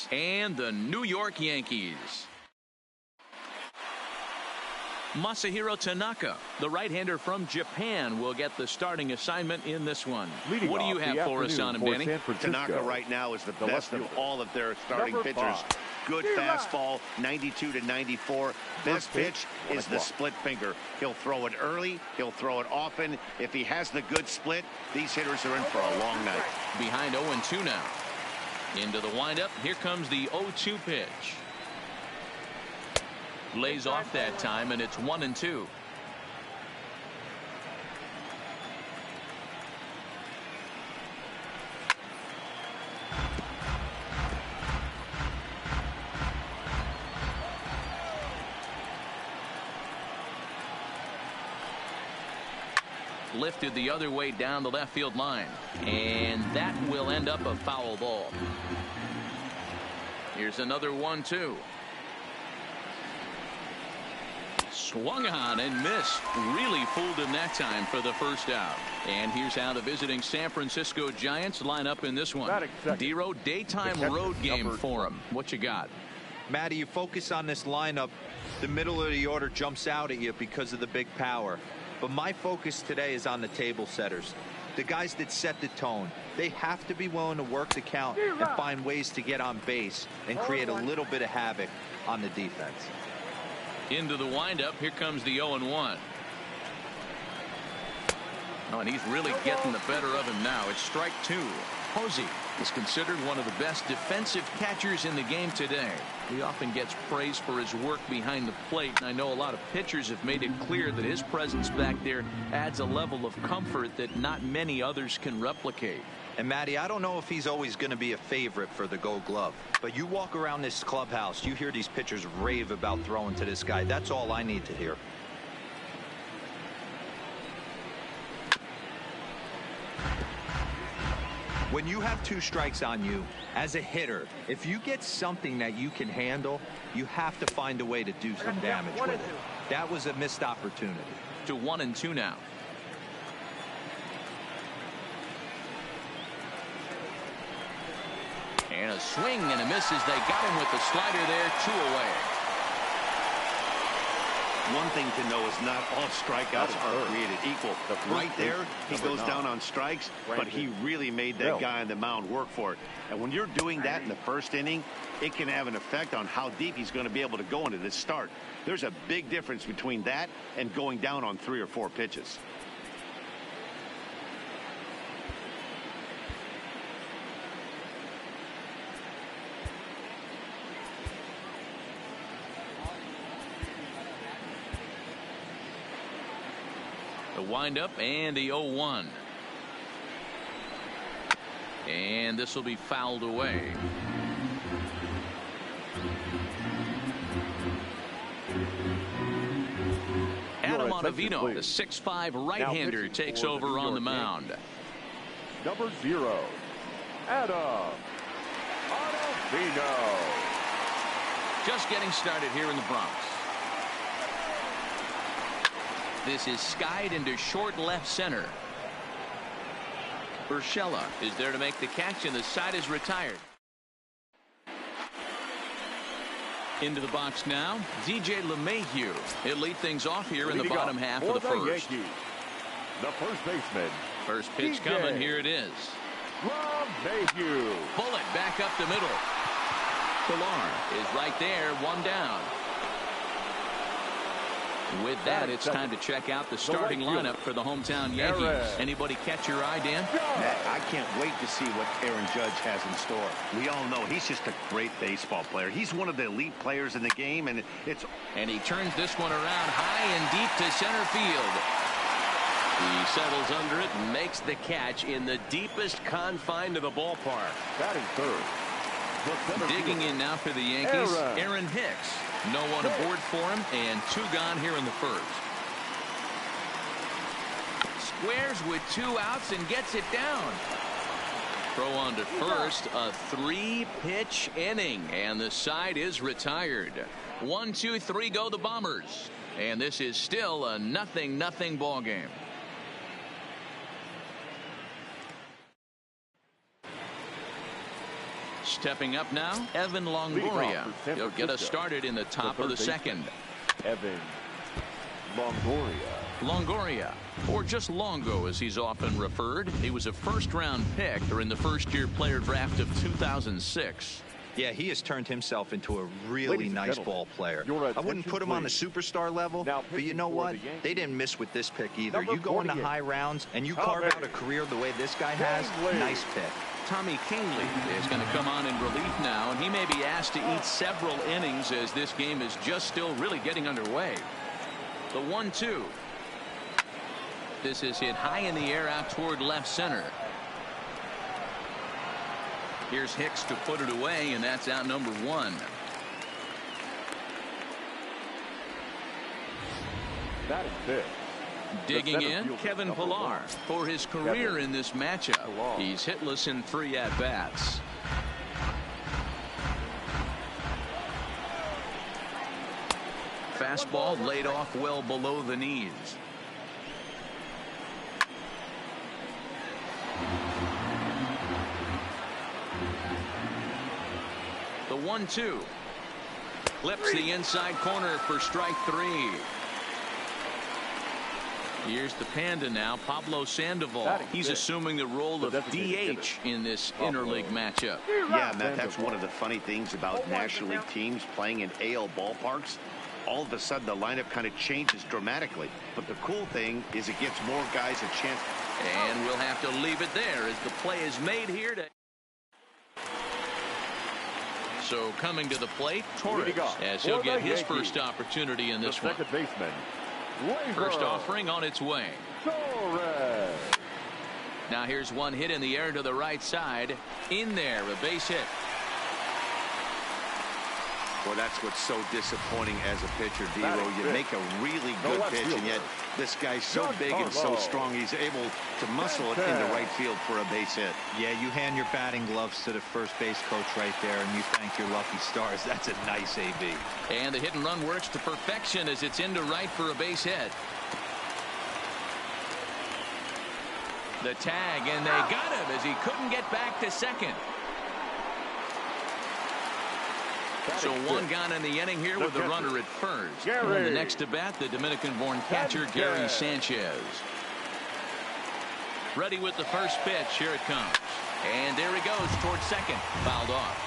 Mets and the New York Yankees. Masahiro Tanaka, the right-hander from Japan, will get the starting assignment in this one. What do you have for us on him, Danny? Tanaka right now is the best of all of their starting pitchers. Good fastball, 92 to 94. Best pitch is the split finger. He'll throw it early. He'll throw it often. If he has the good split, these hitters are in for a long night. Behind 0-2 now. Into the windup. Here comes the 0-2 pitch. Lays off that time, and it's 1-2. Lifted the other way down the left field line, and that will end up a foul ball. Here's another 1-2. Swung on and missed. Really fooled him that time for the first out. And here's how the visiting San Francisco Giants line up in this one. Dero, daytime road game for him. What you got? Matty, you focus on this lineup. The middle of the order jumps out at you because of the big power. But my focus today is on the table setters. The guys that set the tone. They have to be willing to work the count and find ways to get on base and create a little bit of havoc on the defense. Into the windup. Here comes the 0-1. Oh, and he's really getting the better of him now. It's strike two. Posey is considered one of the best defensive catchers in the game today. He often gets praised for his work behind the plate, and I know a lot of pitchers have made it clear that his presence back there adds a level of comfort that not many others can replicate. And Matty, I don't know if he's always going to be a favorite for the Gold Glove, but you walk around this clubhouse, you hear these pitchers rave about throwing to this guy. That's all I need to hear. When you have two strikes on you, as a hitter, if you get something that you can handle, you have to find a way to do some damage with it. That was a missed opportunity. To 1-2 now. And a swing and a miss as they got him with the slider there. 2 away. One thing to know is not all strikeouts are created equal. Right there, he goes down on strikes, but he really made that guy on the mound work for it. And when you're doing that in the first inning, it can have an effect on how deep he's going to be able to go into this start. There's a big difference between that and going down on 3 or 4 pitches. The windup and the 0-1. And this will be fouled away. Adam Ottavino, the 6'5" right-hander, takes over on the mound. Number 0, Adam Ottavino. Just getting started here in the Bronx. This is skied into short left center. Urshela is there to make the catch, and the side is retired. Into the box now, DJ LeMahieu. He'll lead things off here in the bottom half of the first. The first baseman. First pitch coming. Here it is. LeMahieu. Bullet back up the middle. Pilar is right there, 1 down. With that, it's time to check out the starting lineup for the hometown Yankees. Anybody catch your eye, Dan? Matt, I can't wait to see what Aaron Judge has in store. We all know he's just a great baseball player. He's one of the elite players in the game, and he turns this one around high and deep to center field. He settles under it and makes the catch in the deepest confine of the ballpark. Batting third. Digging in now for the Yankees, Aaron Hicks. No one aboard for him, and 2 gone here in the first. Squares with 2 outs and gets it down. Throw on to first, a 3-pitch inning, and the side is retired. 1, 2, 3 go the Bombers, and this is still a 0-0 ball game. Stepping up now, Evan Longoria. He'll get us started in the top of the second. Evan Longoria. Longoria, or just Longo as he's often referred. He was a first-round pick during the first-year player draft of 2006. Yeah, he has turned himself into a really nice ball player. I wouldn't put him on the superstar level, but you know what? They didn't miss with this pick either. You go into high rounds and you carve out a career the way this guy has, nice pick. Tommy Kingley is going to come on in relief now, and he may be asked to eat several innings as this game is just still really getting underway. The 1-2. This is hit high in the air out toward left center. Here's Hicks to put it away, and that's out number 1. That is big. Digging in, Kevin Pillar for his career in this matchup. He's hitless in 3 at-bats. Fastball laid off well below the knees. The 1-2. Clips the inside corner for strike 3. Here's the Panda now, Pablo Sandoval. He's assuming the role of DH in this interleague matchup. Yeah, Matt, that's one of the funny things about National League teams playing in AL ballparks. All of a sudden, the lineup kind of changes dramatically. But the cool thing is it gives more guys a chance. And we'll have to leave it there as the play is made here. So coming to the plate, Torres, as he'll get his first opportunity in this one. First offering on its way. Torres. Now here's one hit in the air to the right side. In there, a base hit. Well, that's what's so disappointing as a pitcher, D-Row. You make a really good pitch, and yet this guy's so big and so strong, he's able to muscle it into right field for a base hit. Yeah, you hand your batting gloves to the first base coach right there, and you thank your lucky stars. That's a nice AB. And the hit and run works to perfection as it's into right for a base hit. The tag, and they got him as he couldn't get back to second. So one gone in the inning here with the runner at first. And the next to bat, the Dominican-born catcher, Gary Sanchez. Ready with the first pitch. Here it comes. And there he goes towards second. Fouled off.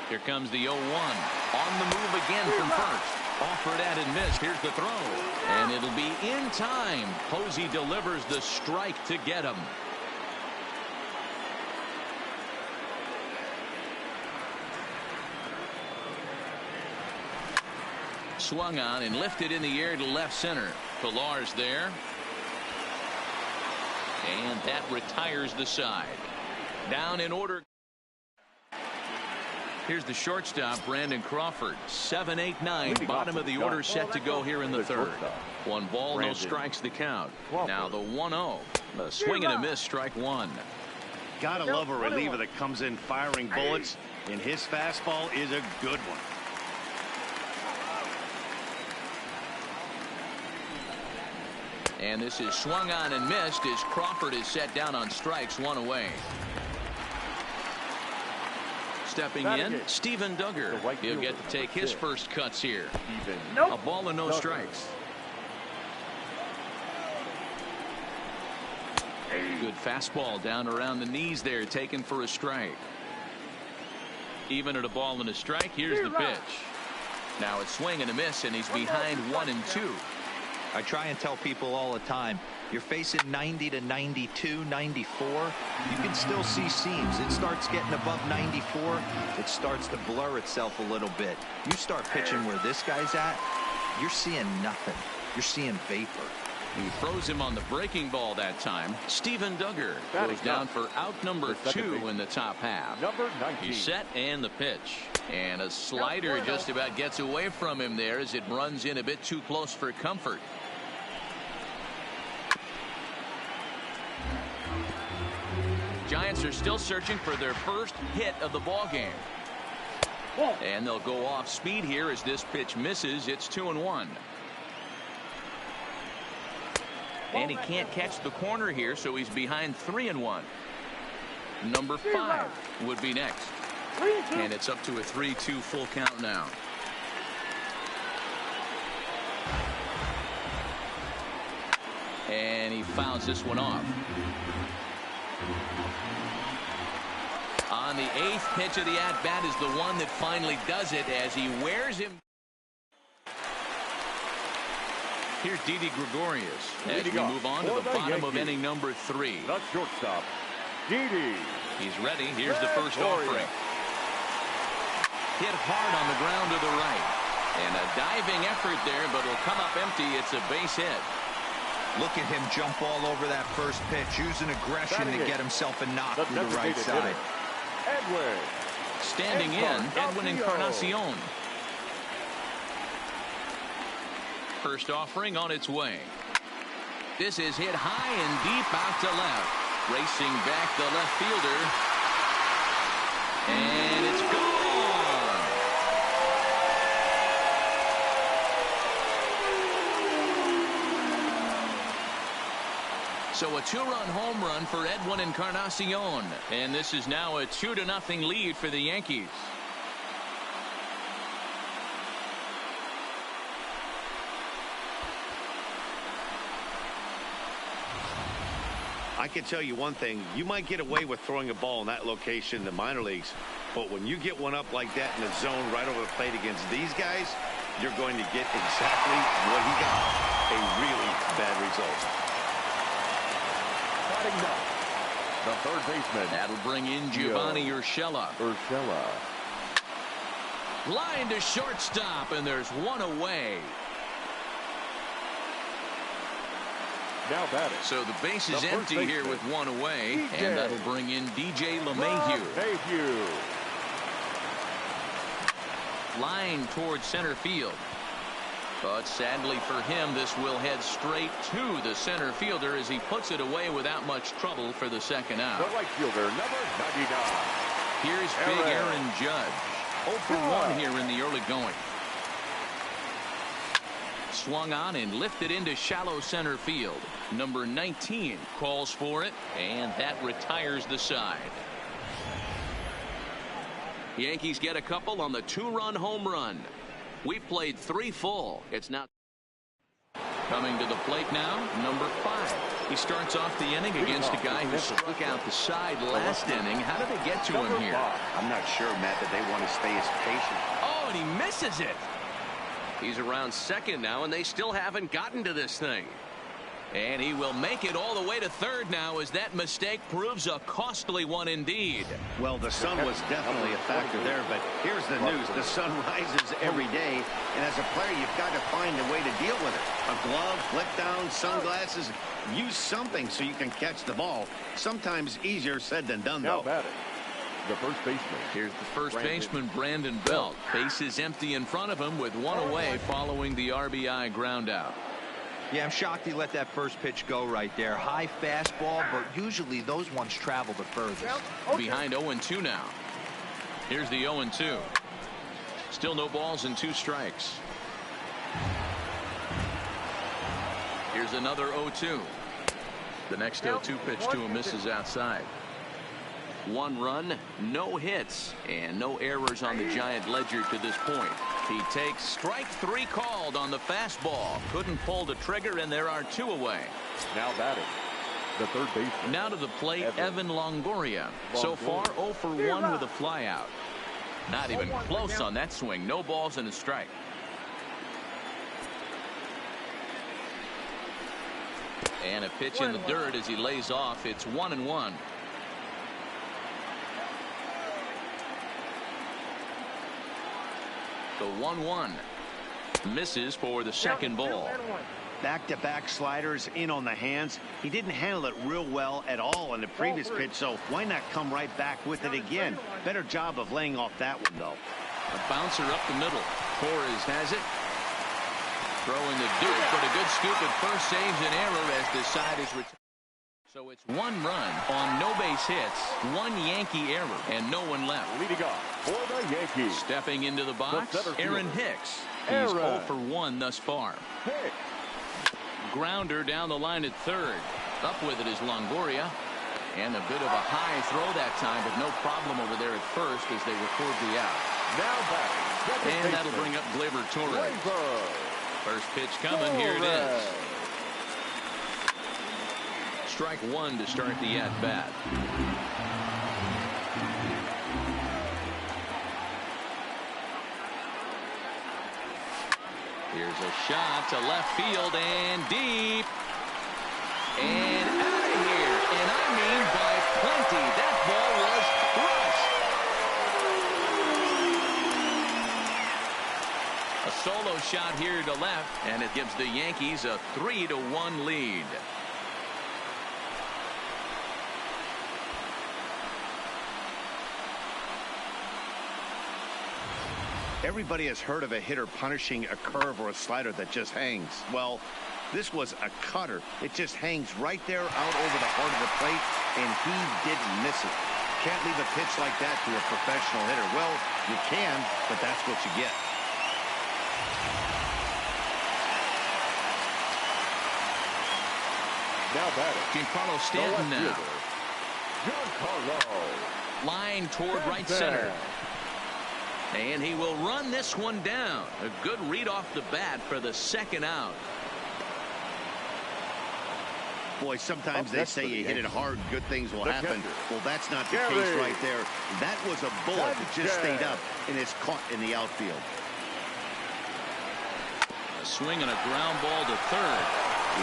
Here comes the 0-1. On the move again from first. Offered at and missed. Here's the throw. And it'll be in time. Posey delivers the strike to get him. Swung on and lifted in the air to left center. Pillar's there. And that retires the side. Down in order. Here's the shortstop, Brandon Crawford. 7-8-9, bottom of the order set to go here in the third. 1 ball, no strikes the count. Now the 1-0. A swing and a miss, strike 1. Gotta love a reliever that comes in firing bullets, and his fastball is a good one. And this is swung on and missed as Crawford is set down on strikes, 1 away. Stepping in, Steven Duggar. He'll get to take his first cuts here. A ball and no strikes. Good fastball down around the knees there, taken for a strike. Even at a ball and a strike, here's the pitch. Now it's swing and a miss, and he's behind 1-2. I try and tell people all the time, you're facing 90 to 92, 94. You can still see seams. It starts getting above 94. It starts to blur itself a little bit. You start pitching where this guy's at, you're seeing nothing. You're seeing vapor. He throws him on the breaking ball that time. Steven Duggar goes down for out number 2 in the top half. He's set and the pitch. And a slider just about gets away from him there as it runs in a bit too close for comfort. Giants are still searching for their first hit of the ball game. And they'll go off speed here as this pitch misses. It's 2-1. And he can't catch the corner here, so he's behind 3-1. Number 5 would be next. And it's up to a 3-2 full count now. And he fouls this one off. On the 8th pitch of the at-bat is the one that finally does it as he wears him. Here's Didi Gregorius as we move on to the bottom of inning number 3. The shortstop, Didi. He's ready. Here's the first offering. Hit hard on the ground to the right. And a diving effort there, but will come up empty. It's a base hit. Look at him jump all over that first pitch, using aggression to get himself a knock to the right side. Edwin. Standing in, Edwin Encarnacion. First offering on its way. This is hit high and deep out to left. Racing back the left fielder. And it's gone. So a 2-run home run for Edwin Encarnacion. And this is now a 2-0 lead for the Yankees. I can tell you one thing. You might get away with throwing a ball in that location in the minor leagues, but when you get one up like that in the zone right over the plate against these guys, you're going to get exactly what he got. A really bad result. Batting up, the third baseman. That'll bring in Giovanni Urshela. Line to shortstop, and there's one away. Now batting. So the base is empty here with one away, and that'll bring in DJ LeMahieu. Line towards center field. But sadly for him, this will head straight to the center fielder as he puts it away without much trouble for the second out. The right fielder, number 99. Here's big Aaron Judge. 0 for 1 here in the early going. Swung on and lifted into shallow center field. Number 19 calls for it, and that retires the side. Yankees get a couple on the 2-run home run. We played 3 full. It's not coming to the plate now. Number 5. He starts off the inning against a guy who struck out the side last inning. How did they get to him here? I'm not sure, Matt, that they want to stay as patient. Oh, and he misses it. He's around second now, and they still haven't gotten to this thing. And he will make it all the way to third now as that mistake proves a costly one indeed. Well, the sun was definitely a factor there, but here's the news. The sun rises every day, and as a player, you've got to find a way to deal with it. A glove, flip down, sunglasses, use something so you can catch the ball. Sometimes easier said than done, though. Now batting, the first baseman. Here's the first baseman, Brandon Belt. Base is empty in front of him with one away following the RBI ground out. Yeah, I'm shocked he let that first pitch go right there. High fastball, but usually those ones travel the furthest. Behind 0-2 now. Here's the 0-2. Still no balls and 2 strikes. Here's another 0-2. The next 0-2 pitch to him misses outside. 1 run, no hits, and no errors on the Giant ledger to this point. He takes strike 3 called on the fastball. Couldn't pull the trigger, and there are 2 away. Now batting, the third baseman. Now to the plate, Evan Longoria. So far, 0 for 1 with a flyout. Not even close on that swing. No balls and a strike. And a pitch in the dirt as he lays off. It's 1-1. The 1-1 misses for the second ball. Back-to-back sliders in on the hands. He didn't handle it real well at all in the previous pitch, so why not come right back with it again? Better job of laying off that one, though. A bouncer up the middle. Torres has it. Throwing the dirt, but a good scoop at first saves an error as the side is returned. So it's 1 run on no base hits, 1 Yankee error, and no one left. Leading off for the Yankees. Stepping into the box, Aaron Hicks. He's 0 for 1 thus far. grounder down the line at third. Up with it is Longoria. And a bit of a high throw that time, but no problem over there at first as they record the out. Now back. And that'll bring up Gleyber Torres. First pitch coming. Here it is. Strike one to start the at-bat. Here's a shot to left field and deep. And out of here. And I mean by plenty. That ball was crushed. A solo shot here to left, and it gives the Yankees a 3-1 lead. Everybody has heard of a hitter punishing a curve or a slider that just hangs. Well, this was a cutter. It just hangs right there out over the heart of the plate, and he didn't miss it. Can't leave a pitch like that to a professional hitter. Well, you can, but that's what you get. Now batting. Giancarlo Stanton now. Giancarlo. Line toward right center. And he will run this one down. A good read off the bat for the second out. Boy, sometimes they say you hit it hard, good things will happen. Well, that's not the case right there. That was a bullet that just stayed up and is caught in the outfield. A swing and a ground ball to third.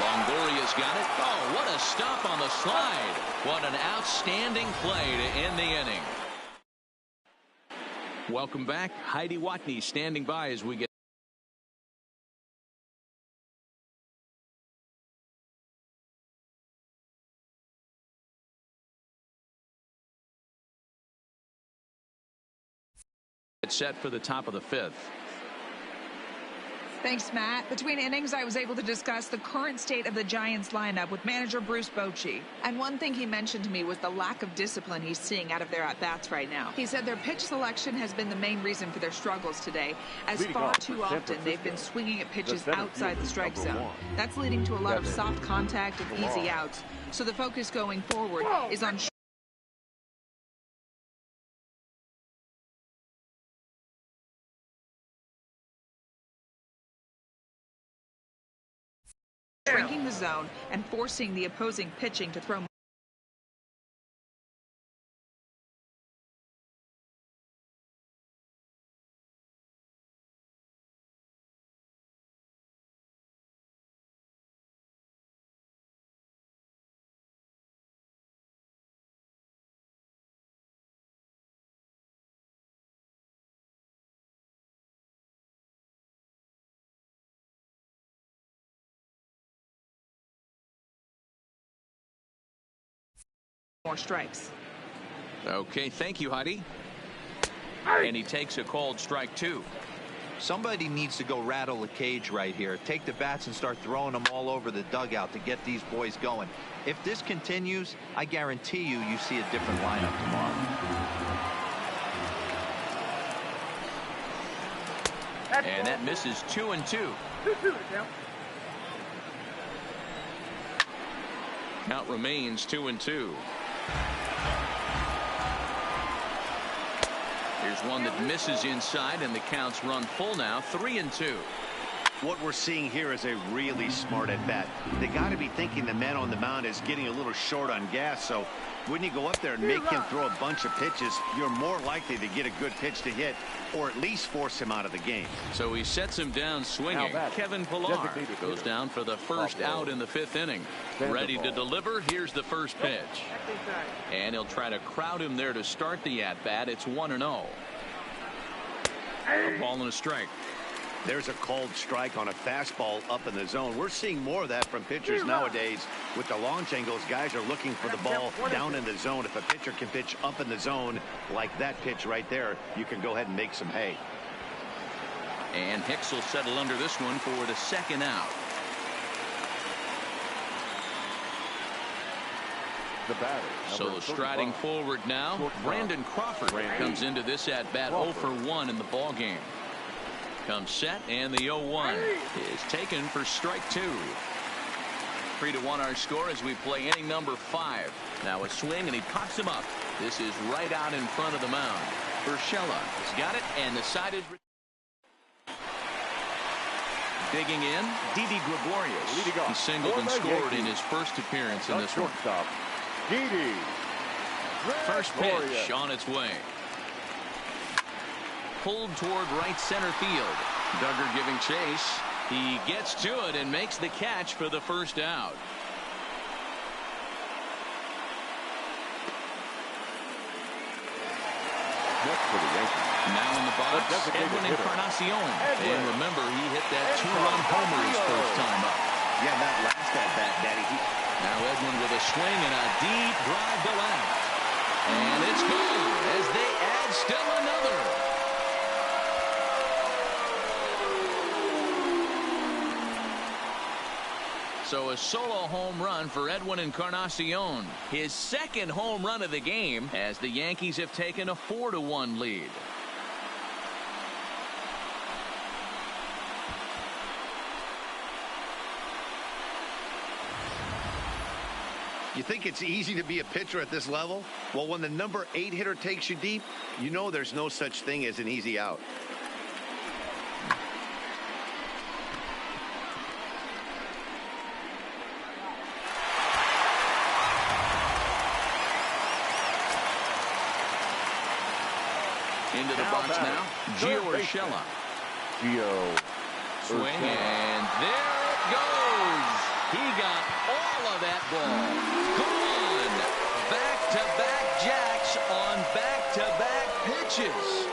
Longoria's got it. Oh, what a stop on the slide. What an outstanding play to end the inning. Welcome back. Heidi Watney standing by as we get set for the top of the fifth. Thanks, Matt. Between innings, I was able to discuss the current state of the Giants lineup with manager Bruce Bochy. And one thing he mentioned to me was the lack of discipline he's seeing out of their at-bats right now. He said their pitch selection has been the main reason for their struggles today, as far too often they've been swinging at pitches outside the strike zone. That's leading to a lot of soft contact and easy outs. So the focus going forward is on shrinking the zone and forcing the opposing pitching to throw. More strikes. Okay, thank you, Heidi. And he takes a called strike two. Somebody needs to go rattle the cage right here. Take the bats and start throwing them all over the dugout to get these boys going. If this continues, I guarantee you see a different lineup tomorrow. And that misses 2-2. Count remains 2-2. Here's one that misses inside, and the count's run full now, 3-2. What we're seeing here is a really smart at bat. They got to be thinking the man on the mound is getting a little short on gas, so when you go up there and make him throw a bunch of pitches, you're more likely to get a good pitch to hit or at least force him out of the game. So he sets him down swinging. Kevin Pillar goes down for the first out in the fifth inning. Ready to deliver. Here's the first pitch. And he'll try to crowd him there to start the at-bat. It's 1-0. A ball and a strike. There's a called strike on a fastball up in the zone. We're seeing more of that from pitchers nowadays. With the launch angles, guys are looking for the ball down in the zone. If a pitcher can pitch up in the zone like that pitch right there, you can go ahead and make some hay. And Hicks will settle under this one for the second out. The batter. So striding forward now, Brandon Crawford comes into this at bat 0 for 1 in the ball game. Comes set, and the 0-1 is taken for strike two. 3-1 our score as we play inning number 5. Now a swing, and he pops him up. This is right out in front of the mound. Urshela has got it, and the side is digging in. Didi Gregorius. He singled and scored in his first appearance in this one. Didi. First pitch on its way. Pulled toward right center field. Duggar giving chase. He gets to it and makes the catch for the first out. Now in the box, Edwin Encarnacion. And remember, he hit that 2-run homer his first time up. Yeah, that last at-bat, Daddy. Now Edwin with a swing and a deep drive to left. And it's gone as they add still another. So a solo home run for Edwin Encarnacion. His second home run of the game as the Yankees have taken a 4-1 lead. You think it's easy to be a pitcher at this level? Well, when the number 8 hitter takes you deep, you know there's no such thing as an easy out. Into the box now, Gio Urshela. Swing, and there it goes. He got all of that ball. Gone. Back-to-back jacks on back-to-back pitches.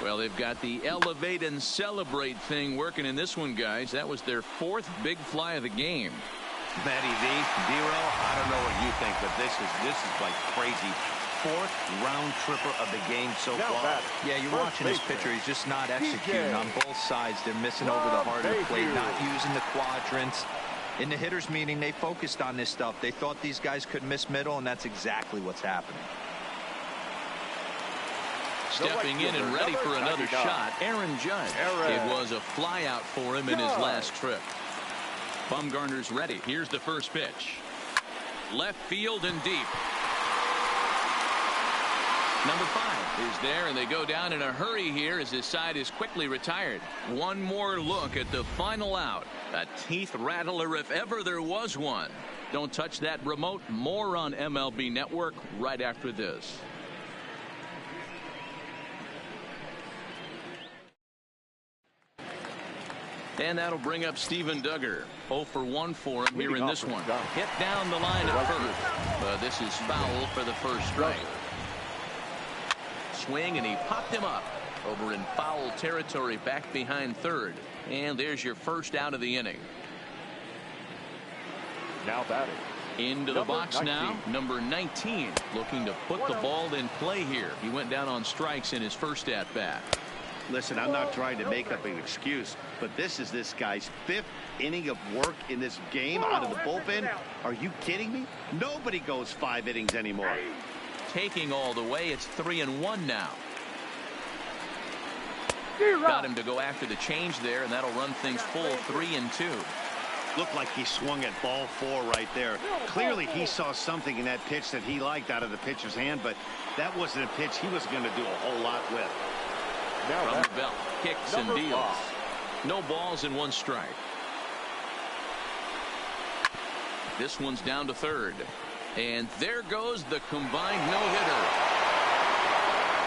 Well, they've got the elevate and celebrate thing working in this one, guys. That was their 4th big fly of the game. Matty V, Dero, I don't know what you think, but this is like crazy. 4th round tripper of the game so far. Yeah, you're watching this pitcher. He's just not executing on both sides. They're missing over the heart of the plate, not using the quadrants. In the hitters meeting, they focused on this stuff. They thought these guys could miss middle, and that's exactly what's happening. Stepping in and ready for another shot, Aaron Judge. It was a fly out for him in his last trip. Bumgarner's ready. Here's the first pitch. Left field and deep. Number 5 is there, and they go down in a hurry here as his side is quickly retired. One more look at the final out. A teeth rattler if ever there was one. Don't touch that remote. More on MLB Network right after this. And that'll bring up Steven Duggar. 0 for 1 for him here in this one. Hit down the line at first. But this is foul for the first strike. Swing, and he popped him up over in foul territory back behind third. And there's your first out of the inning. Now batting. Into the box now, number 19, looking to put the ball in play here. He went down on strikes in his first at bat. Listen, I'm not trying to make up an excuse, but this is this guy's 5th inning of work in this game out of the bullpen. Are you kidding me? Nobody goes 5 innings anymore. Taking all the way, it's 3-1 now. Got him to go after the change there, and that'll run things full 3-2. Looked like he swung at ball 4 right there. Clearly he saw something in that pitch that he liked out of the pitcher's hand, but that wasn't a pitch he was going to do a whole lot with. From the belt, kicks and deals. No balls and 1 strike. This one's down to third. And there goes the combined no-hitter.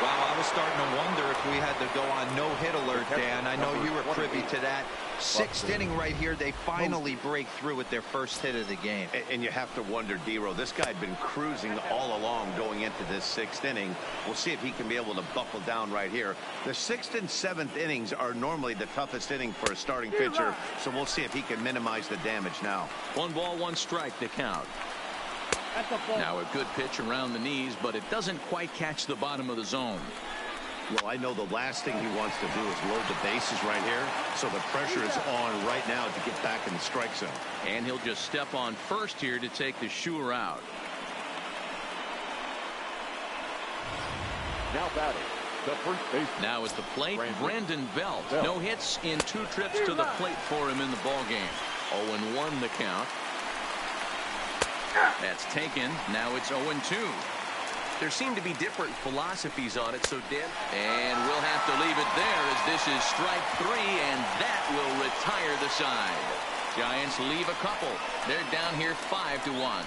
Wow, I was starting to wonder if we had to go on no-hit alert, Dan. I know you were privy to that. 6th inning right here, they finally break through with their first hit of the game. And you have to wonder, Dero, this guy had been cruising all along going into this 6th inning. We'll see if he can be able to buckle down right here. The 6th and 7th innings are normally the toughest inning for a starting pitcher, so we'll see if he can minimize the damage now. 1 ball, 1 strike to count. Now a good pitch around the knees, but it doesn't quite catch the bottom of the zone. Well, I know the last thing he wants to do is load the bases right here, so the pressure is on right now to get back in the strike zone. And he'll just step on first here to take the shooter out. Now batting, the first baseman. Now at the plate, Brandon Belt. No hits in 2 trips to the plate for him in the ballgame. 0-1 the count. That's taken. Now it's 0-2. There seem to be different philosophies on it, so Dan. And we'll have to leave it there as this is strike 3, and that will retire the side. Giants leave a couple. They're down here 5-1.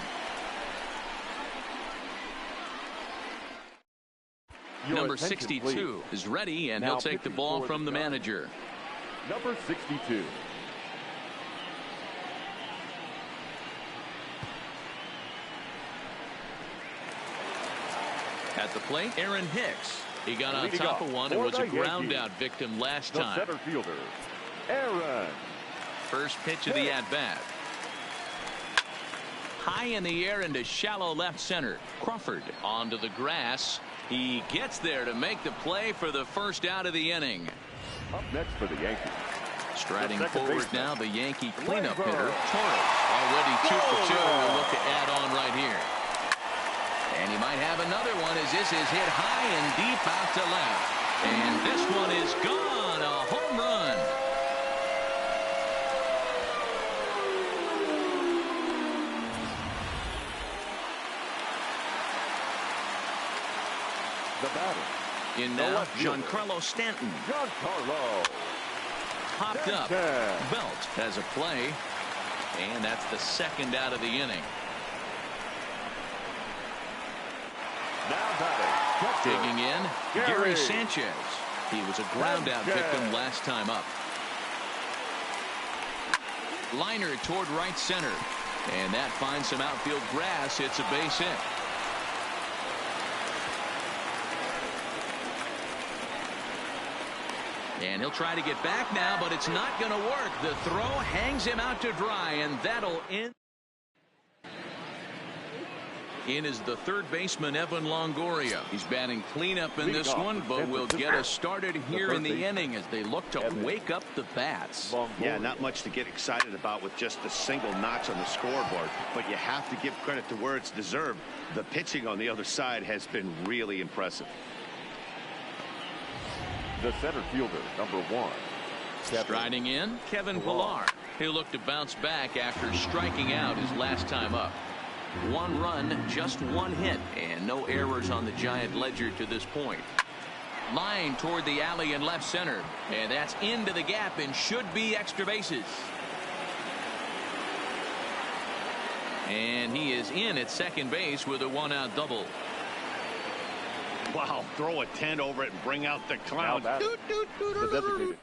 Number 62 is ready, and he'll take the ball from the manager. Number 62. At the plate, Aaron Hicks. He got on top of one and was a ground-out victim last time. The center fielder, Aaron. First pitch of the at-bat. High in the air into shallow left center. Crawford onto the grass. He gets there to make the play for the first out of the inning. Up next for the Yankees. Striding forward now, the Yankee cleanup hitter, Torres. Already 2 for 2. We'll look to add on right here. And he might have another one as this is hit high and deep out to left. And this one is gone. A home run. The batter. In now, Giancarlo Stanton. Giancarlo. Popped up. Belt has a play. And that's the second out of the inning. Now batting. Digging in, Gary Sanchez. He was a ground out victim last time up. Liner toward right center. And that finds some outfield grass. It's a base hit. And he'll try to get back now, but it's not going to work. The throw hangs him out to dry, and that'll end. In is the third baseman, Evan Longoria. He's batting cleanup in this one, but will get us started here in the inning as they look to wake up the bats. Yeah, not much to get excited about with just a single notch on the scoreboard, but you have to give credit to where it's deserved. The pitching on the other side has been really impressive. The center fielder, number 1. Striding in, Kevin Pillar. He'll look to bounce back after striking out his last time up. 1 run, just 1 hit, and no errors on the Giant ledger to this point. Line toward the alley in left center, and that's into the gap and should be extra bases. And he is in at second base with a 1-out double. Wow, throw a tent over it and bring out the clown. The designated